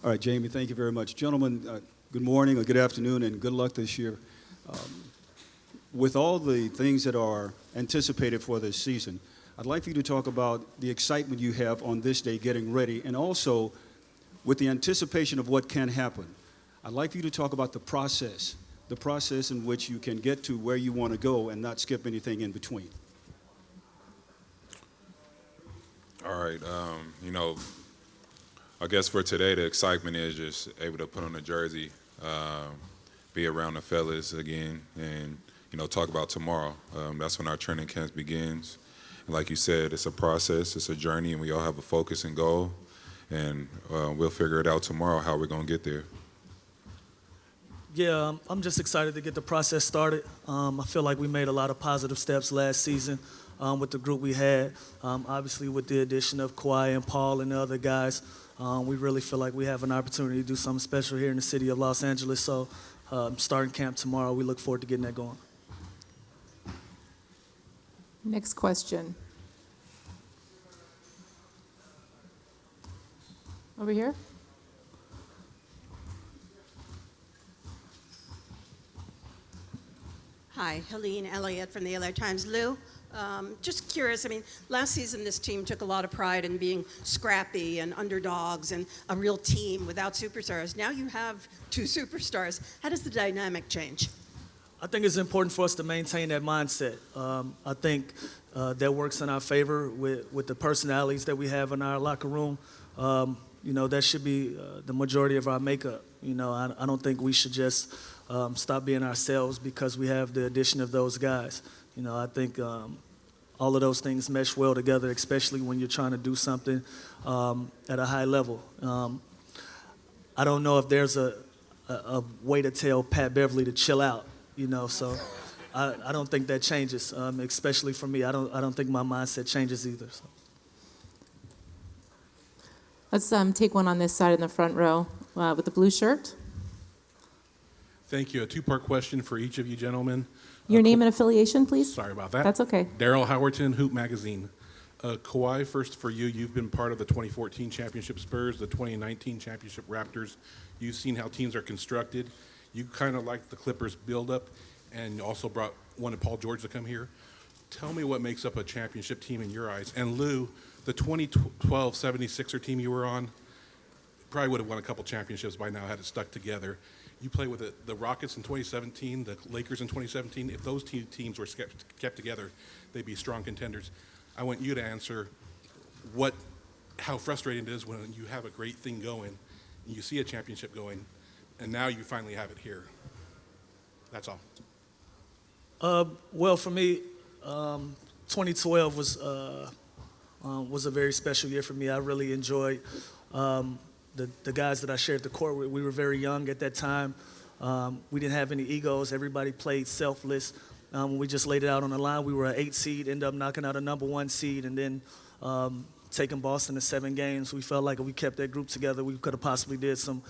All right, Jamie, thank you very much. Gentlemen, good morning or good afternoon and good luck this year. With all the things that are anticipated for this season, I'd like for you to talk about the excitement you have on this day getting ready, and also with the anticipation of what can happen. I'd like for you to talk about the process in which you can get to where you want to go and not skip anything in between. All right. I guess for today, the excitement is just able to put on a jersey, be around the fellas again, and, talk about tomorrow. That's when our training camp begins. And like you said, it's a process, it's a journey, and we all have a focus and goal. And we'll figure it out tomorrow how we're going to get there. Yeah, I'm just excited to get the process started. I feel like we made a lot of positive steps last season with the group we had. Obviously, with the addition of Kawhi and Paul and the other guys, we really feel like we have an opportunity to do something special here in the city of Los Angeles. So starting camp tomorrow, we look forward to getting that going. Next question. Over here. Hi, Helene Elliott from the LA Times. Lou, just curious, last season this team took a lot of pride in being scrappy and underdogs and a real team without superstars. Now you have two superstars. How does the dynamic change? I think it's important for us to maintain that mindset. I think that works in our favor with the personalities that we have in our locker room. That should be the majority of our makeup. I don't think we should just stop being ourselves because we have the addition of those guys. I think all of those things mesh well together, especially when you're trying to do something at a high level. I don't know if there's a way to tell Pat Beverly to chill out, so I don't think that changes, especially for me. I don't think my mindset changes either. So. Let's take one on this side in the front row with the blue shirt. Thank you. A two-part question for each of you gentlemen. Your name and affiliation, please. Sorry about that. That's okay. Daryl Howerton, Hoop Magazine. Kawhi, first for you. You've been part of the 2014 championship Spurs, the 2019 championship Raptors. You've seen how teams are constructed. You kind of like the Clippers build-up, and also wanted Paul George to come here. Tell me what makes up a championship team in your eyes. And Lou, the 2012 76er team you were on probably would have won a couple championships by now had it stuck together. You play with the Rockets in 2017, the Lakers in 2017. If those two teams were kept together, they'd be strong contenders. I want you to answer how frustrating it is when you have a great thing going, and you see a championship going, and now you finally have it here. That's all. Well, for me, 2012 was a very special year for me. I really enjoyed the guys that I shared the court with. We were very young at that time. We didn't have any egos. Everybody played selfless. We just laid it out on the line. We were an 8 seed, ended up knocking out a number 1 seed, and then taking Boston to 7 games. We felt like if we kept that group together, we could have possibly did some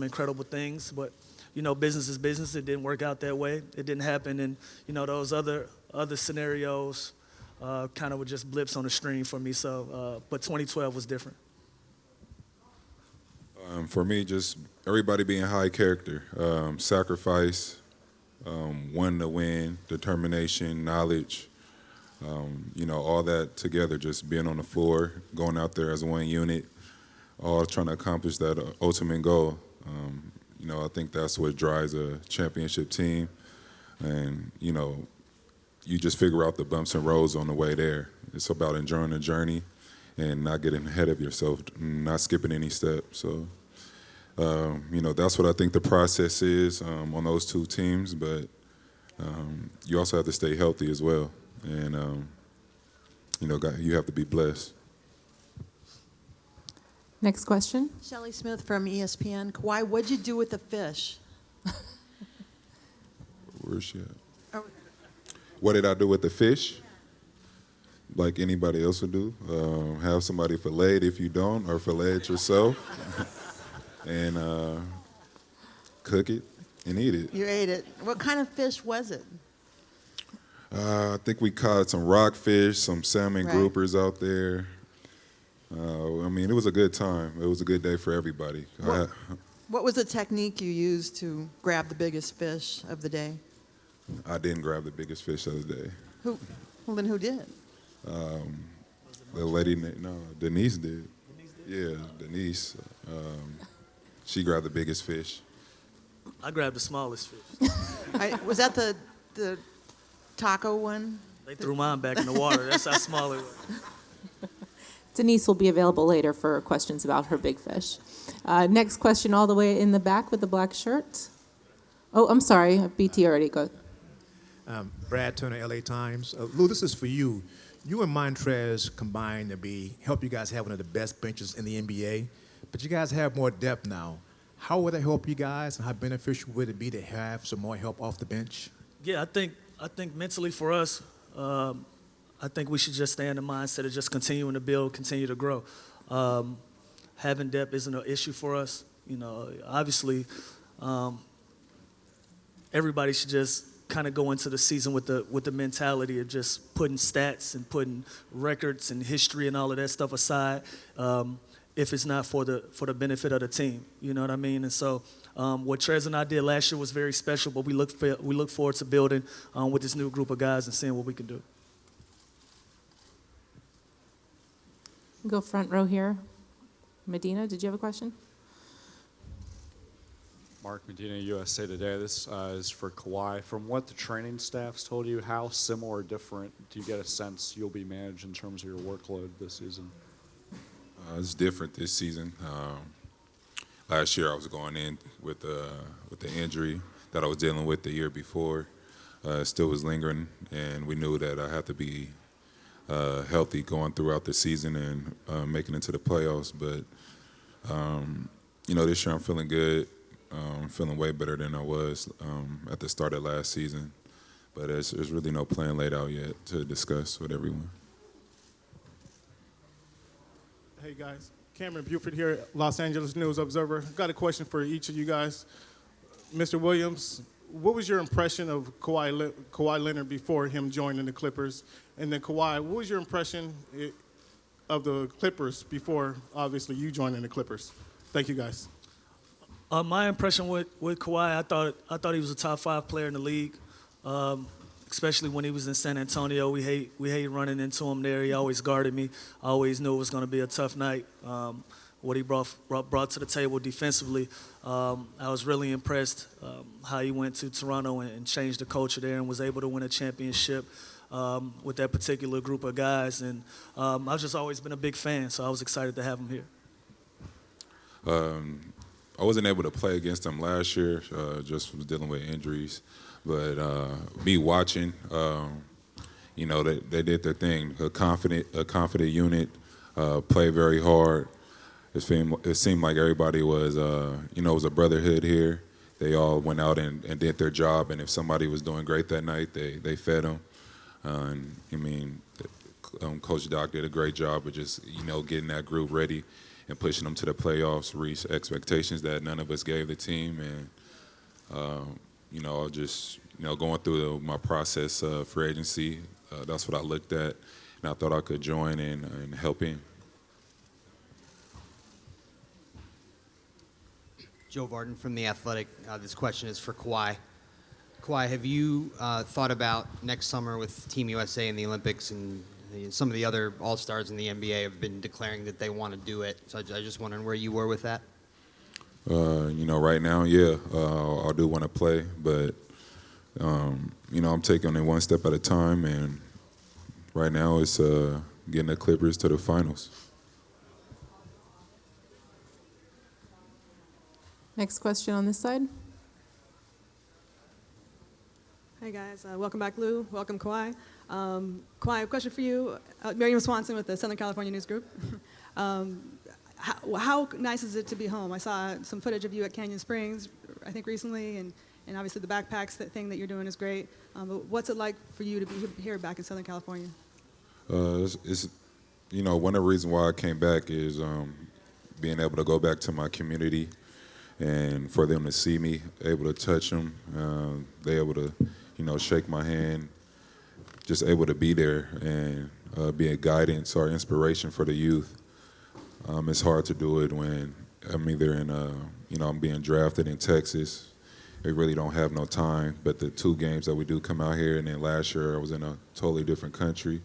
incredible things. But business is business. It didn't work out that way. It didn't happen, and those other scenarios kind of were just blips on the screen for me. So, but 2012 was different. For me, just everybody being high character, sacrifice, wanting to win, determination, knowledge, all that together, just being on the floor, going out there as one unit, all trying to accomplish that ultimate goal. I think that's what drives a championship team. And, you just figure out the bumps and roads on the way there. It's about enjoying the journey and not getting ahead of yourself, not skipping any steps. So, that's what I think the process is on those two teams. But you also have to stay healthy as well. And, you have to be blessed. Next question. Shelley Smith from ESPN. Kawhi, what'd you do with the fish? Where's she at? What did I do with the fish? Like anybody else would do. Have somebody fillet it if you don't, or fillet it yourself. And cook it and eat it. You ate it. What kind of fish was it? I think we caught some rockfish, some salmon Right. groupers out there. I mean, it was a good time. It was a good day for everybody. What was the technique you used to grab the biggest fish of the day? I didn't grab the biggest fish of the day. Well, then who did? The lady, Denise did. Yeah, Denise. She grabbed the biggest fish. I grabbed the smallest fish. Was that the taco one? They threw mine back in the water. That's how small it was. Denise will be available later for questions about her big fish. Next question all the way in the back with the black shirt. Oh, I'm sorry, BT already go. Brad Turner, LA Times. Lou, this is for you. You and Montrez combined to help you guys have one of the best benches in the NBA, but you guys have more depth now. How would that help you guys, and how beneficial would it be to have some more help off the bench? Yeah, I think mentally for us, I think we should just stay in the mindset of just continuing to build, continue to grow. Having depth isn't an issue for us. You know, obviously, everybody should just kind of go into the season with the mentality of just putting stats and putting records and history and all of that stuff aside. If it's not for the benefit of the team, you know what I mean? And so, what Trez and I did last year was very special. But we look forward to building with this new group of guys and seeing what we can do. Go front row here. Medina, did you have a question? Mark Medina, USA Today. This is for Kawhi. From what the training staff's told you, how similar or different do you get a sense you'll be managed in terms of your workload this season? It's different this season. Last year I was going in with the injury that I was dealing with the year before. It still was lingering, and we knew that I had to be healthy going throughout the season and making it to the playoffs. But, this year I'm feeling good. I'm feeling way better than I was at the start of last season. But there's really no plan laid out yet to discuss with everyone. Hey guys, Cameron Buford here, Los Angeles News Observer. Got a question for each of you guys. Mr. Williams, what was your impression of Kawhi Leonard before him joining the Clippers? And then Kawhi, what was your impression of the Clippers before, obviously, you joining the Clippers? Thank you, guys. My impression with Kawhi, I thought he was a top 5 player in the league, especially when he was in San Antonio. We hate running into him there. He always guarded me. I always knew it was going to be a tough night. What he brought to the table defensively, I was really impressed how he went to Toronto and changed the culture there and was able to win a championship with that particular group of guys. And I've just always been a big fan, so I was excited to have him here. I wasn't able to play against them last year, just was dealing with injuries. But me watching, they did their thing. A confident unit, play very hard. It seemed like everybody was, it was a brotherhood here. They all went out and did their job, and if somebody was doing great that night, they fed them. Coach Doc did a great job of just, getting that group ready and pushing them to the playoffs, reach expectations that none of us gave the team. And, just, going through my process for agency, that's what I looked at, and I thought I could join and help in. Joe Varden from The Athletic. This question is for Kawhi. Kawhi, have you thought about next summer with Team USA in the Olympics, and some of the other All-Stars in the NBA have been declaring that they want to do it? So I just wondering where you were with that. Right now, yeah, I do want to play, but, I'm taking it one step at a time, and right now it's getting the Clippers to the finals. Next question on this side. Hey guys, welcome back, Lou. Welcome, Kawhi. Kawhi, a question for you. Miriam Swanson with the Southern California News Group. How nice is it to be home? I saw some footage of you at Canyon Springs, I think recently, and obviously the backpacks, that thing that you're doing is great. But what's it like for you to be here back in Southern California? It's one of the reasons why I came back is being able to go back to my community and for them to see me, able to touch them, they able to, shake my hand, just able to be there and be a guidance or inspiration for the youth. It's hard to do it when I'm either in, I'm being drafted in Texas. They really don't have no time. But the 2 games that we do come out here, and then last year I was in a totally different country,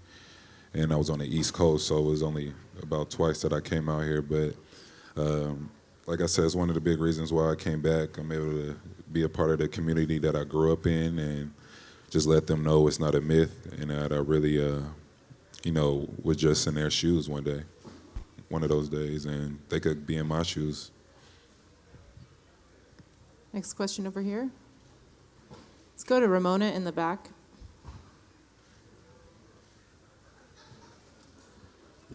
and I was on the East Coast, so it was only about twice that I came out here. But like I said, it's one of the big reasons why I came back. I'm able to be a part of the community that I grew up in and just let them know it's not a myth, and that I really, was just in their shoes one day, one of those days, and they could be in my shoes. Next question over here. Let's go to Ramona in the back.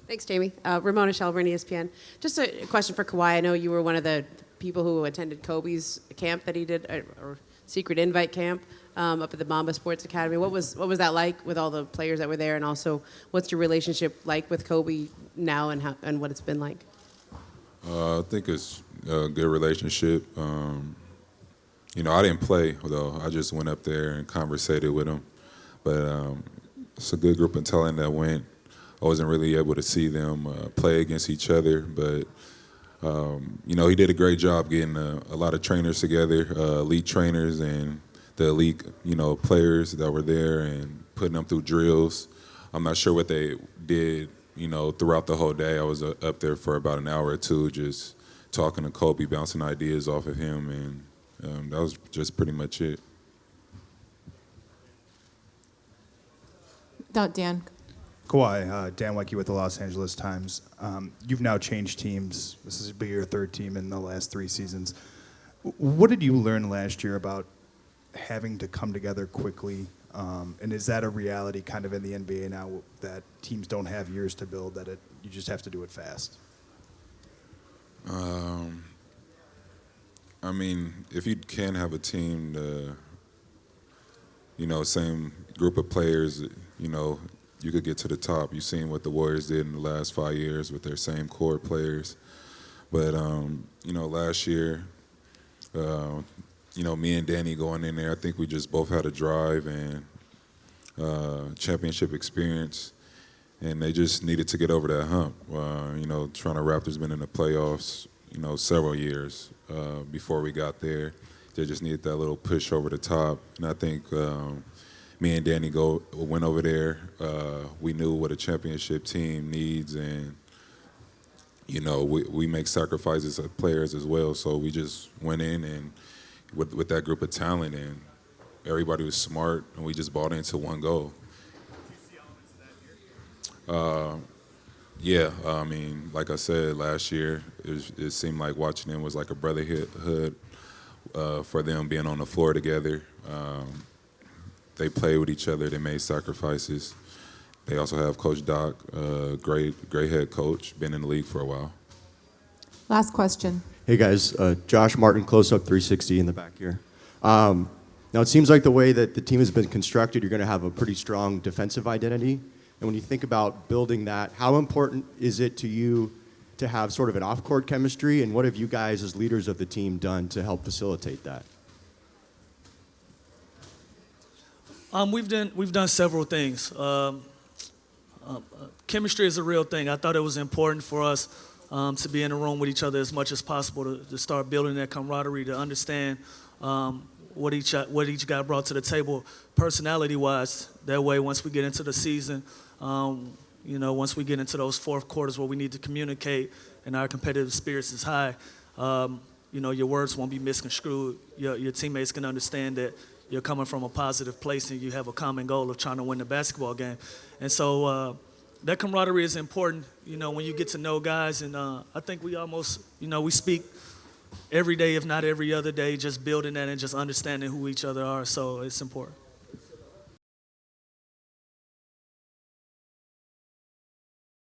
Thanks, Jamie. Ramona Shelburne, ESPN. Just a question for Kawhi. I know you were one of the people who attended Kobe's camp that he did, or secret invite camp up at the Mamba Sports Academy. What was that like with all the players that were there, and also what's your relationship like with Kobe now, and what it's been like? I think it's a good relationship. I didn't play, though. I just went up there and conversated with him. But it's a good group of talent that went. I wasn't really able to see them play against each other, but he did a great job getting a lot of trainers together, elite trainers and the elite, players that were there, and putting them through drills. I'm not sure what they did, throughout the whole day. I was up there for about an hour or two, just talking to Kobe, bouncing ideas off of him, and that was just pretty much it. Dan. Kawhi, Dan Wecke with the Los Angeles Times. You've now changed teams. This is your 3rd team in the last 3 seasons. What did you learn last year about having to come together quickly? And is that a reality kind of in the NBA now, that teams don't have years to build, that you just have to do it fast? If you can have a team, same group of players, you could get to the top. You've seen what the Warriors did in the last 5 years with their same core players. But, last year, me and Danny going in there, I think we just both had a drive and championship experience, and they just needed to get over that hump. Toronto Raptors been in the playoffs, several years before we got there. They just needed that little push over the top, and I think me and Danny went over there. We knew what a championship team needs, and we make sacrifices as players as well. So we just went in and with that group of talent, and everybody was smart, and we just bought into one goal. Yeah, like I said, last year it seemed like watching them was like a brotherhood for them being on the floor together. They played with each other. They made sacrifices. They also have Coach Doc, great head coach, been in the league for a while. Last question. Hey guys, Josh Martin, Close Up 360 in the back here. Now it seems like the way that the team has been constructed, you're going to have a pretty strong defensive identity. And when you think about building that, how important is it to you to have sort of an off-court chemistry, and what have you guys as leaders of the team done to help facilitate that? We've done several things. Chemistry is a real thing. I thought it was important for us to be in a room with each other as much as possible, to start building that camaraderie, to understand what each guy brought to the table personality-wise. That way, once we get into the season, once we get into those fourth quarters where we need to communicate and our competitive spirits is high, your words won't be misconstrued. Your teammates can understand that you're coming from a positive place and you have a common goal of trying to win the basketball game. And so that camaraderie is important, when you get to know guys. And I think we almost, we speak every day, if not every other day, just building that and just understanding who each other are. So it's important.